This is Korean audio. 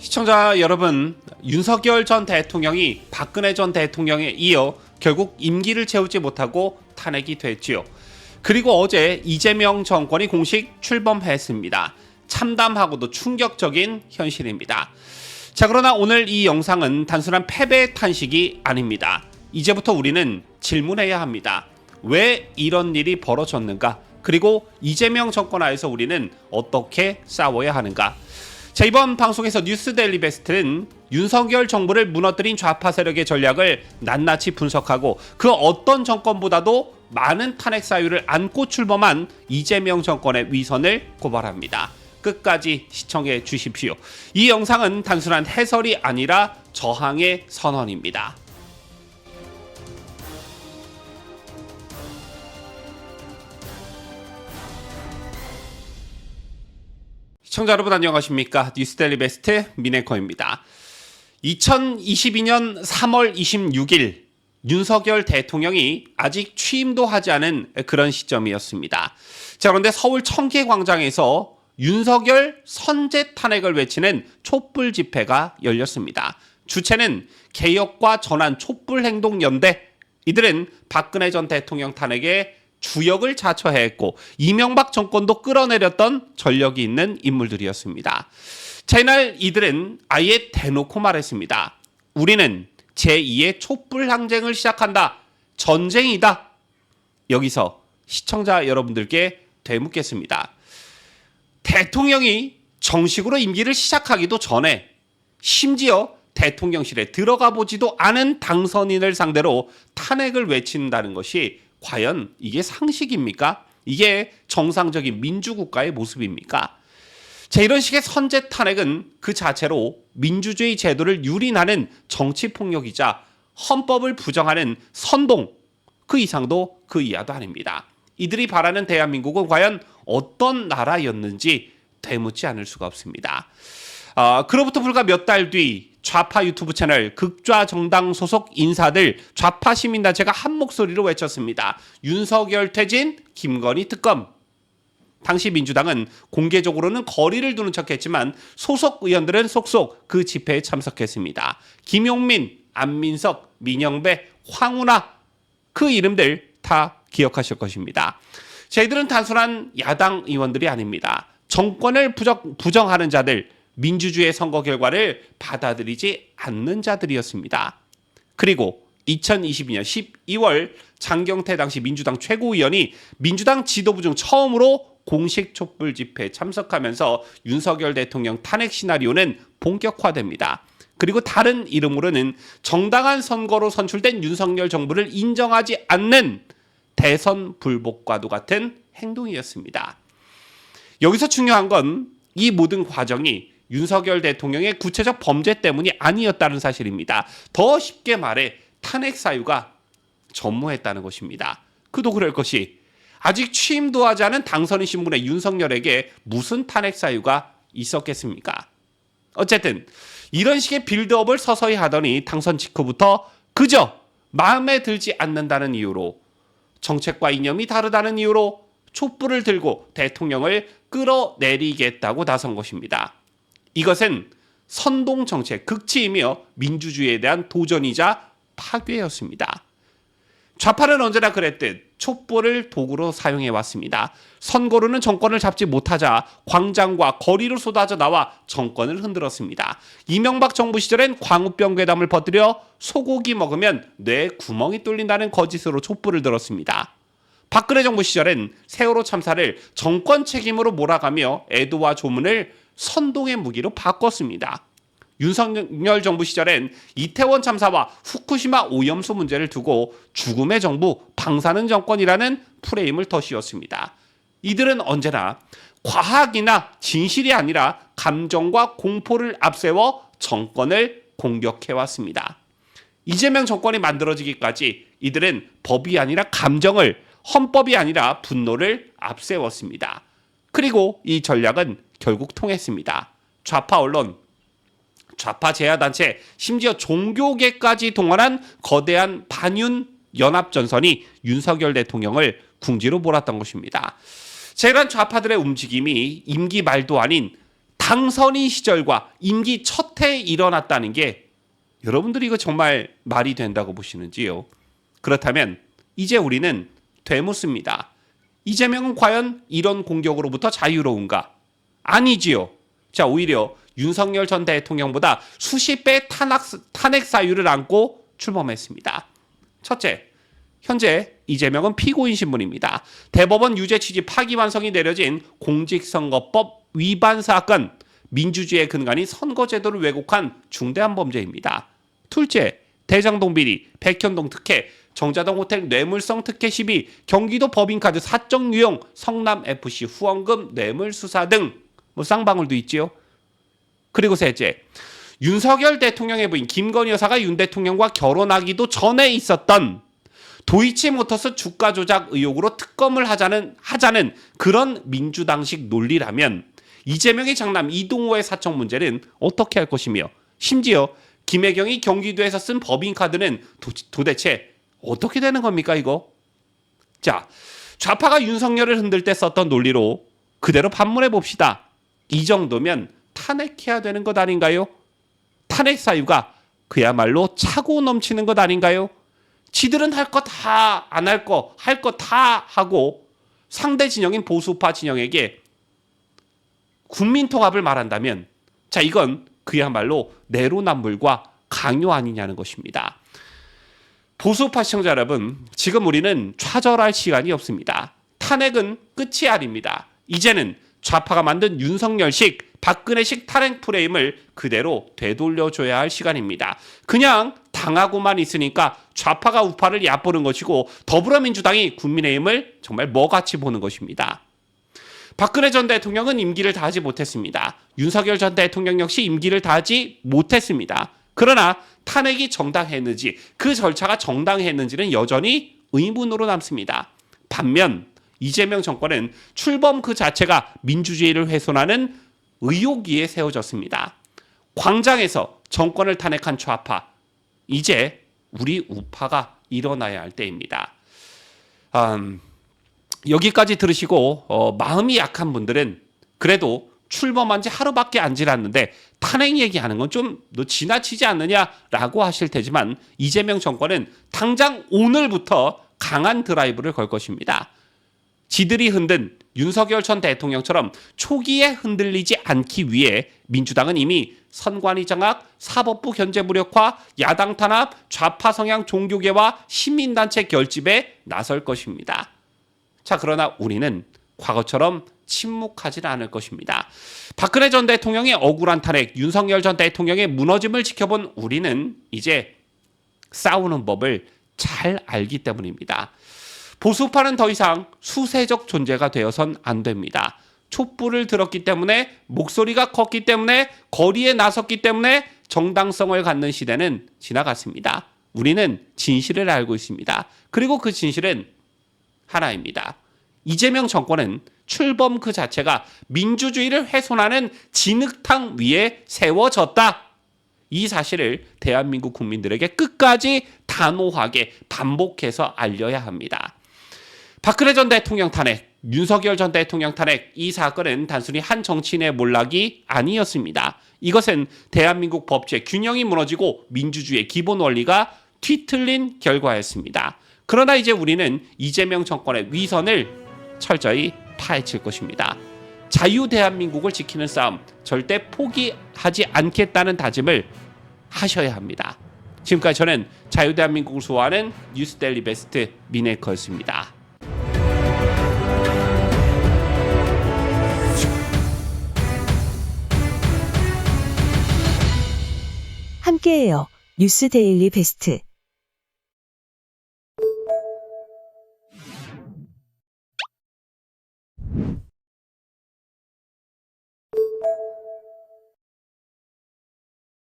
시청자 여러분, 윤석열 전 대통령이 박근혜 전 대통령에 이어 결국 임기를 채우지 못하고 탄핵이 됐지요. 그리고 어제 이재명 정권이 공식 출범했습니다. 참담하고도 충격적인 현실입니다. 자, 그러나 오늘 이 영상은 단순한 패배의 탄식이 아닙니다. 이제부터 우리는 질문해야 합니다. 왜 이런 일이 벌어졌는가? 그리고 이재명 정권 하에서 우리는 어떻게 싸워야 하는가? 자, 이번 방송에서 뉴스 데일리 베스트는 윤석열 정부를 무너뜨린 좌파 세력의 전략을 낱낱이 분석하고 그 어떤 정권보다도 많은 탄핵 사유를 안고 출범한 이재명 정권의 위선을 고발합니다. 끝까지 시청해 주십시오. 이 영상은 단순한 해설이 아니라 저항의 선언입니다. 시청자 여러분 안녕하십니까? 뉴스데일리 베스트 민앵커입니다. 2022년 3월 26일 윤석열 대통령이 아직 취임도 하지 않은 그런 시점이었습니다. 자, 그런데 서울 청계광장에서 윤석열 선제 탄핵을 외치는 촛불 집회가 열렸습니다. 주체는 개혁과 전환 촛불행동연대. 이들은 박근혜 전 대통령 탄핵에 주역을 자처했고 이명박 정권도 끌어내렸던 전력이 있는 인물들이었습니다. 자, 이날 이들은 아예 대놓고 말했습니다. 우리는 제2의 촛불 항쟁을 시작한다. 전쟁이다. 여기서 시청자 여러분들께 되묻겠습니다. 대통령이 정식으로 임기를 시작하기도 전에 심지어 대통령실에 들어가 보지도 않은 당선인을 상대로 탄핵을 외친다는 것이 과연 이게 상식입니까? 이게 정상적인 민주국가의 모습입니까? 자, 이런 식의 선제 탄핵은 그 자체로 민주주의 제도를 유린하는 정치폭력이자 헌법을 부정하는 선동, 그 이상도 그 이하도 아닙니다. 이들이 바라는 대한민국은 과연 어떤 나라였는지 되묻지 않을 수가 없습니다. 그로부터 불과 몇 달 뒤 좌파 유튜브 채널 극좌정당 소속 인사들 좌파 시민단체가 한 목소리로 외쳤습니다. 윤석열 퇴진, 김건희 특검. 당시 민주당은 공개적으로는 거리를 두는 척했지만 소속 의원들은 속속 그 집회에 참석했습니다. 김용민, 안민석, 민영배, 황운하, 그 이름들 다 기억하실 것입니다. 저희들은 단순한 야당 의원들이 아닙니다. 정권을 부정하는 자들, 민주주의 선거 결과를 받아들이지 않는 자들이었습니다. 그리고 2022년 12월 장경태 당시 민주당 최고위원이 민주당 지도부 중 처음으로 공식 촛불 집회에 참석하면서 윤석열 대통령 탄핵 시나리오는 본격화됩니다. 그리고 다른 이름으로는 정당한 선거로 선출된 윤석열 정부를 인정하지 않는 대선 불복과도 같은 행동이었습니다. 여기서 중요한 건 이 모든 과정이 윤석열 대통령의 구체적 범죄 때문이 아니었다는 사실입니다. 더 쉽게 말해 탄핵 사유가 전무했다는 것입니다. 그도 그럴 것이 아직 취임도 하지 않은 당선인 신분의 윤석열에게 무슨 탄핵 사유가 있었겠습니까? 어쨌든 이런 식의 빌드업을 서서히 하더니 당선 직후부터 그저 마음에 들지 않는다는 이유로, 정책과 이념이 다르다는 이유로 촛불을 들고 대통령을 끌어내리겠다고 나선 것입니다. 이것은 선동 정책 극치이며 민주주의에 대한 도전이자 파괴였습니다. 좌파는 언제나 그랬듯 촛불을 도구로 사용해 왔습니다. 선거로는 정권을 잡지 못하자 광장과 거리로 쏟아져 나와 정권을 흔들었습니다. 이명박 정부 시절엔 광우병 괴담을 퍼뜨려 소고기 먹으면 뇌에 구멍이 뚫린다는 거짓으로 촛불을 들었습니다. 박근혜 정부 시절엔 세월호 참사를 정권 책임으로 몰아가며 애도와 조문을 선동의 무기로 바꿨습니다. 윤석열 정부 시절엔 이태원 참사와 후쿠시마 오염수 문제를 두고 죽음의 정부, 방사능 정권이라는 프레임을 더 씌웠습니다. 이들은 언제나 과학이나 진실이 아니라 감정과 공포를 앞세워 정권을 공격해왔습니다. 이재명 정권이 만들어지기까지 이들은 법이 아니라 감정을, 헌법이 아니라 분노를 앞세웠습니다. 그리고 이 전략은 결국 통했습니다. 좌파 언론, 좌파 제야단체, 심지어 종교계까지 동원한 거대한 반윤 연합전선이 윤석열 대통령을 궁지로 몰았던 것입니다. 이런 좌파들의 움직임이 임기 말도 아닌 당선인 시절과 임기 첫 해에 일어났다는 게 여러분들이 이거 정말 말이 된다고 보시는지요? 그렇다면 이제 우리는 되묻습니다. 이재명은 과연 이런 공격으로부터 자유로운가? 아니지요. 자, 오히려 윤석열 전 대통령보다 수십 배 탄핵 사유를 안고 출범했습니다. 첫째, 현재 이재명은 피고인 신분입니다. 대법원 유죄 취지 파기환송이 내려진 공직선거법 위반 사건, 민주주의의 근간인 선거제도를 왜곡한 중대한 범죄입니다. 둘째, 대장동 비리, 백현동 특혜, 정자동 호텔 뇌물성 특혜 시비, 경기도 법인카드 사적 유용, 성남FC 후원금 뇌물 수사 등 쌍방울도 있지요. 그리고 셋째, 윤석열 대통령의 부인 김건희 여사가 윤 대통령과 결혼하기도 전에 있었던 도이치모터스 주가 조작 의혹으로 특검을 하자는 그런 민주당식 논리라면 이재명의 장남 이동호의 사적 문제는 어떻게 할 것이며, 심지어 김혜경이 경기도에서 쓴 법인카드는 도대체 어떻게 되는 겁니까 이거? 자, 좌파가 윤석열을 흔들 때 썼던 논리로 그대로 반문해 봅시다. 이 정도면 탄핵해야 되는 것 아닌가요? 탄핵 사유가 그야말로 차고 넘치는 것 아닌가요? 지들은 할 거 다 안 할 거, 할 거 다 하고 상대 진영인 보수파 진영에게 국민 통합을 말한다면, 자, 이건 그야말로 내로남불과 강요 아니냐는 것입니다. 보수파 시청자 여러분, 지금 우리는 좌절할 시간이 없습니다. 탄핵은 끝이 아닙니다. 이제는 좌파가 만든 윤석열식, 박근혜식 탄핵 프레임을 그대로 되돌려줘야 할 시간입니다. 그냥 당하고만 있으니까 좌파가 우파를 얕보는 것이고 더불어민주당이 국민의힘을 정말 뭐같이 보는 것입니다. 박근혜 전 대통령은 임기를 다하지 못했습니다. 윤석열 전 대통령 역시 임기를 다하지 못했습니다. 그러나 탄핵이 정당했는지, 그 절차가 정당했는지는 여전히 의문으로 남습니다. 반면 이재명 정권은 출범 그 자체가 민주주의를 훼손하는 의혹 위에 세워졌습니다. 광장에서 정권을 탄핵한 좌파, 이제 우리 우파가 일어나야 할 때입니다. 여기까지 들으시고 마음이 약한 분들은 그래도 출범한 지 하루밖에 안 지났는데 탄핵 얘기하는 건 좀 너 지나치지 않느냐라고 하실 테지만, 이재명 정권은 당장 오늘부터 강한 드라이브를 걸 것입니다. 지들이 흔든 윤석열 전 대통령처럼 초기에 흔들리지 않기 위해 민주당은 이미 선관위 장악, 사법부 견제 무력화, 야당 탄압, 좌파 성향 종교계와 시민단체 결집에 나설 것입니다. 자, 그러나 우리는 과거처럼 침묵하지는 않을 것입니다. 박근혜 전 대통령의 억울한 탄핵, 윤석열 전 대통령의 무너짐을 지켜본 우리는 이제 싸우는 법을 잘 알기 때문입니다. 보수파는 더 이상 수세적 존재가 되어선 안 됩니다. 촛불을 들었기 때문에, 목소리가 컸기 때문에, 거리에 나섰기 때문에 정당성을 갖는 시대는 지나갔습니다. 우리는 진실을 알고 있습니다. 그리고 그 진실은 하나입니다. 이재명 정권은 출범 그 자체가 민주주의를 훼손하는 진흙탕 위에 세워졌다. 이 사실을 대한민국 국민들에게 끝까지 단호하게 반복해서 알려야 합니다. 박근혜 전 대통령 탄핵, 윤석열 전 대통령 탄핵, 이 사건은 단순히 한 정치인의 몰락이 아니었습니다. 이것은 대한민국 법제 균형이 무너지고 민주주의의 기본 원리가 뒤틀린 결과였습니다. 그러나 이제 우리는 이재명 정권의 위선을 철저히 파헤칠 것입니다. 자유 대한민국을 지키는 싸움, 절대 포기하지 않겠다는 다짐을 하셔야 합니다. 지금까지 저는 자유 대한민국을 수호하는 뉴스데일리 베스트 민혜커였습니다. 함께해요. 뉴스데일리 베스트.